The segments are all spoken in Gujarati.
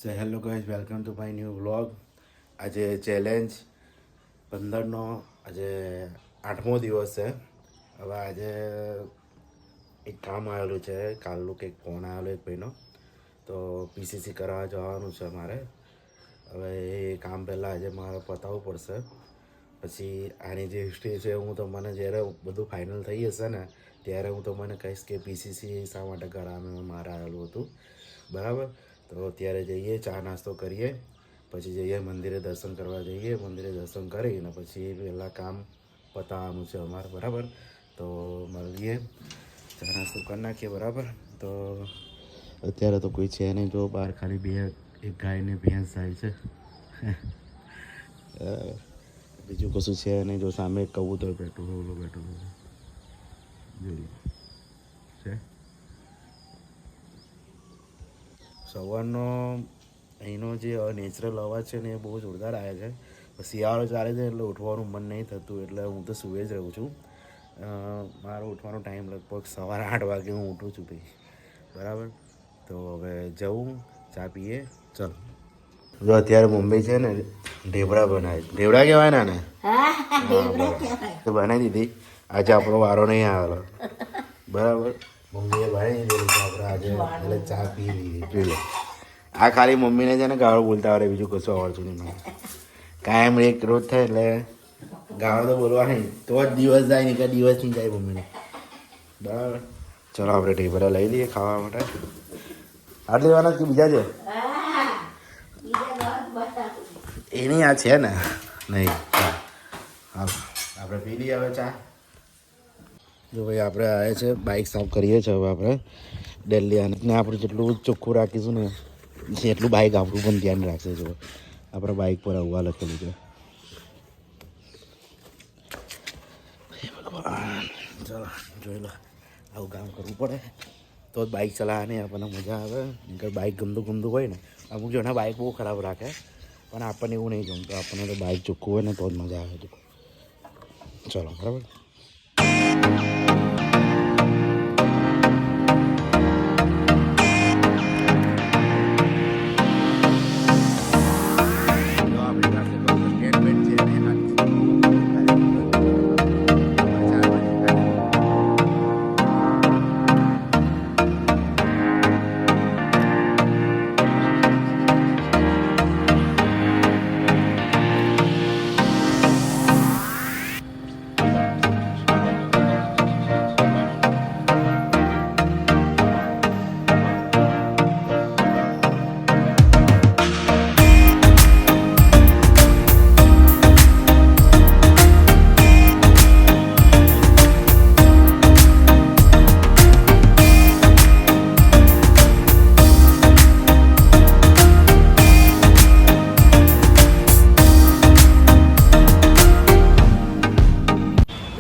So hello guys, welcome to my new vlog. આજે ચેલેન્જ 15નો આજે 8મો દિવસ છે. હવે આજે એક કામ આવેલું છે, કાલનું કંઈક ફોન આવેલો એક ભાઈનો, તો પીસીસી કરવા જવાનું છે મારે. હવે એ કામ પહેલાં આજે મારે પતાવવું પડશે. પછી આની જે હિસ્ટ્રી છે હું તમને જ્યારે બધું ફાઇનલ થઈ જશે ને ત્યારે હું તમને કહીશ કે પીસીસી શા માટે કરાવવાનું મારે આવેલું હતું. બરાબર, તો અત્યારે જઈએ, ચા નાસ્તો કરીએ, પછી જઈએ મંદિરે દર્શન કરવા જઈએ. મંદિરે દર્શન કરીને પછી પહેલાં કામ પતાવવાનું છે અમારે. બરાબર, તો મળીએ, ચા નાસ્તો કરી નાખીએ. બરાબર, તો અત્યારે તો કોઈ છે નહીં, જો બહાર ખાલી એક ગાયને ભેંસ જાય છે. બીજું કશું છે નહીં. જો સામે એક કબૂતર બેઠું જોઈ છે. સવારનો અહીંનો જે નેચરલ અવાજ છે ને એ બહુ જોરદાર આવે છે. શિયાળો ચાલે છે એટલે ઉઠવાનું મન નહીં થતું, એટલે હું તો સૂએ જ રહું છું. મારો ઉઠવાનો ટાઈમ લગભગ સવારે 8 વાગે હું ઉઠું છું ભાઈ. બરાબર, તો હવે જવું, ચા પીએ. ચાલો, જો અત્યારે મુંબઈ છે ને ઢેબરા બનાવે. ઢેબરા કહેવાય ને બનાવી દીધી. આજે આપણો વારો નહીં આવેલો. બરાબર, મમ્મીએ બનાવી દીધી આપણે આજે એટલે ચા પી લીધી. જોઈ લો, આ ખાલી મમ્મીને છે ને ગાળો બોલતા આવડે, બીજું કશું આવડતું નહીં મને. કાયમ એક રોજ થાય એટલે ગાળો તો બોલવા નહીં તો જ દિવસ જાય, નહીં કે દિવસ નહીં જાય મમ્મીને. બરાબર, ચલો આપણે ઢેબરા લઈ લઈએ ખાવા માટે. આટલી લેવાના કે બીજા છે? એની આ છે ને નહીં. ચા હા, આપણે પી લઈએ હવે ચા. જો ભાઈ આપણે આવ્યા છે, બાઇક સાફ કરીએ છીએ હવે આપણે દિલ્હી. અને આપણે જેટલું ચોખ્ખું રાખીશું ને એટલું બાઇક આપણું પણ ધ્યાન રાખશે. જો આપણે બાઇક પર આવવા લખેલું છે. ભગવાન, ચાલો જોઈ લો, આવું કામ કરવું પડે તો જ બાઇક ચલાવવાની આપણને મજા આવે. નહીંતર બાઇક ગમતું હોય ને, અમુક જણા બાઇક બહુ ખરાબ રાખે, પણ આપણને એવું નહીં ગમતું. આપણને તો બાઇક ચોખ્ખું હોય ને તો જ મજા આવે. ચલો બરાબર.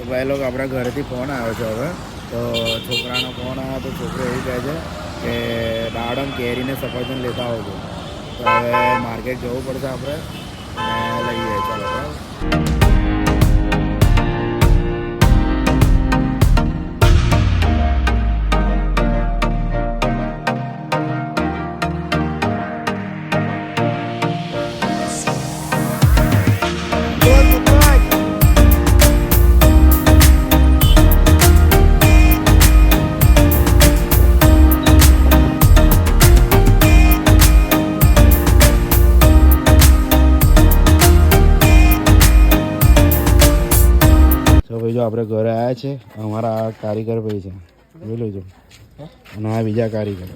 ભાઈ લોકો આપણા ઘરેથી ફોન આવ્યો છે હવે. તો છોકરાનો ફોન આવ્યો તો છોકરો એવું કહે છે કે દાડમ કેરીને સફરજન લેતા આવજો. તો હવે માર્કેટ જવું પડશે આપણે અને લઈએ. ચાલો બરાબર. જો આપણે ઘરે આવ્યા છે. અમારા કારીગર ભાઈ છે, જોઈ લેજો. અને આ બીજા કારીગર.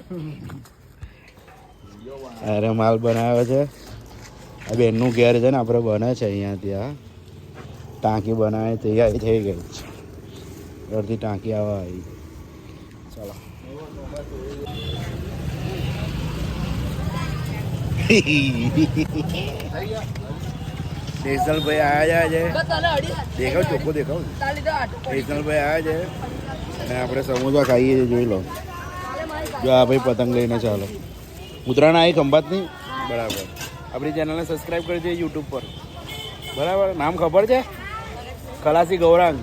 અરે માલ બનાવ્યો છે. આ બેનનું ઘેર છે ને આપણે બને છે અહીંયા. ત્યાં ટાંકી બનાવે તૈયારી થઈ ગઈ છે. અડધી ટાંકી આવવા આવી. ચાલો દેશલભાઈ આવ્યા છે. દેખાવ ચોખ્ખો દેખાવ. દેશલભાઈ આવ્યા છે અને આપણે સમોસા ખાઈએ છીએ. જોઈ લો, જો આ ભાઈ પતંગ લઈને ચાલો. ઉત્તરાયણ આવી ખંભાતની. બરાબર, આપણી ચેનલને સબસ્ક્રાઈબ કરી દઈએ યુટ્યુબ પર. બરાબર, નામ ખબર છે? ખલાસી ગૌરાંગ.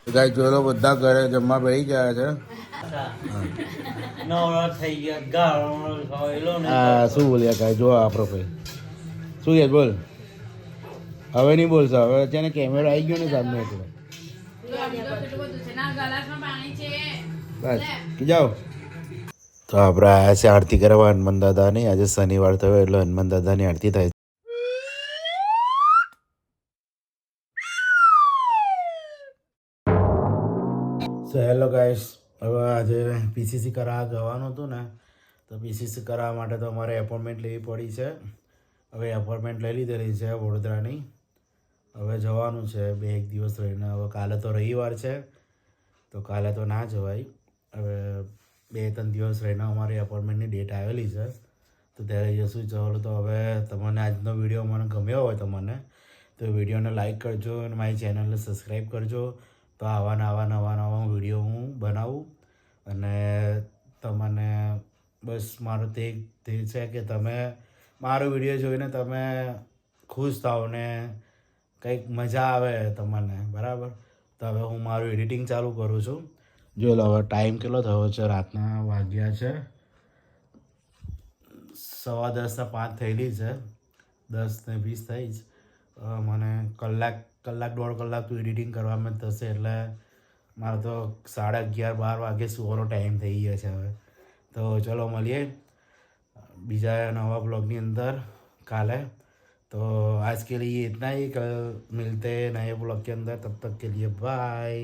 ગાય જોયેલો બધા ઘરે જમવા બેસી ગયા છે. નવરા થઈ ગયા ગાળો ખાવેલો ને હા શું બોલ્યા કાંઈ જો આપણો ભાઈ શું કે બોલ હવે નહીં બોલશો હવે છે ને કેમેરો આવી ગયો ને સામે એટલે બસ જાઓ. તો આપણે આવ્યા છે આરતી કરવા હનુમાન દાદાની. આજે શનિવાર થયો એટલે હનુમાન દાદાની આરતી થાય. સો હેલો ગાઈસ, હવે આજે પીસીસી કરાવવા જવાનું હતું ને, તો પીસીસી કરાવવા માટે તો અમારે એપોઇન્ટમેન્ટ લેવી પડી છે. હવે એપોઇન્ટમેન્ટ લઈ લીધેલી છે વડોદરાની. હવે જવાનું છે 2-1 દિવસ રહીને. હવે કાલે તો રવિવાર છે તો કાલે તો ના જવાય. હવે 2-3 દિવસ રહીને અમારી એપોઇન્ટમેન્ટની ડેટ આવેલી છે તો ત્યારે જશું. ચાલો તો હવે તમને આજનો વિડીયો મને ગમ્યો હોય તો વિડીયોને લાઈક કરજો અને મારી ચેનલને સબસ્ક્રાઈબ કરજો. તો આવા નવા વિડીયો હું બનાવું અને તમને બસ મારો તે છે કે તમે મારો વિડીયો જોઈને તમે ખુશ થાઓ ને કંઈક મજા આવે તમને, બરાબર. તો હવે હું મારું એડિટિંગ ચાલુ કરું છું. જો લો હવે ટાઈમ કેટલો થયો છે, રાતના વાગ્યા છે 10:15 થયેલી છે, 10:20 થઈ જ. મને કલાક 1.5 કલાક તો એડિટિંગ કરવામાં થશે એટલે મારે તો 11:30-12 વાગે સુવાનો ટાઈમ થઈ ગયો છે હવે. તો ચલો મળીએ બીજા नवा ब्लॉग ની અંદર કાલે. तो आज के लिए इतना ही, कल मिलते हैं नए ब्लॉग के अंदर. तब तक के लिए बाय.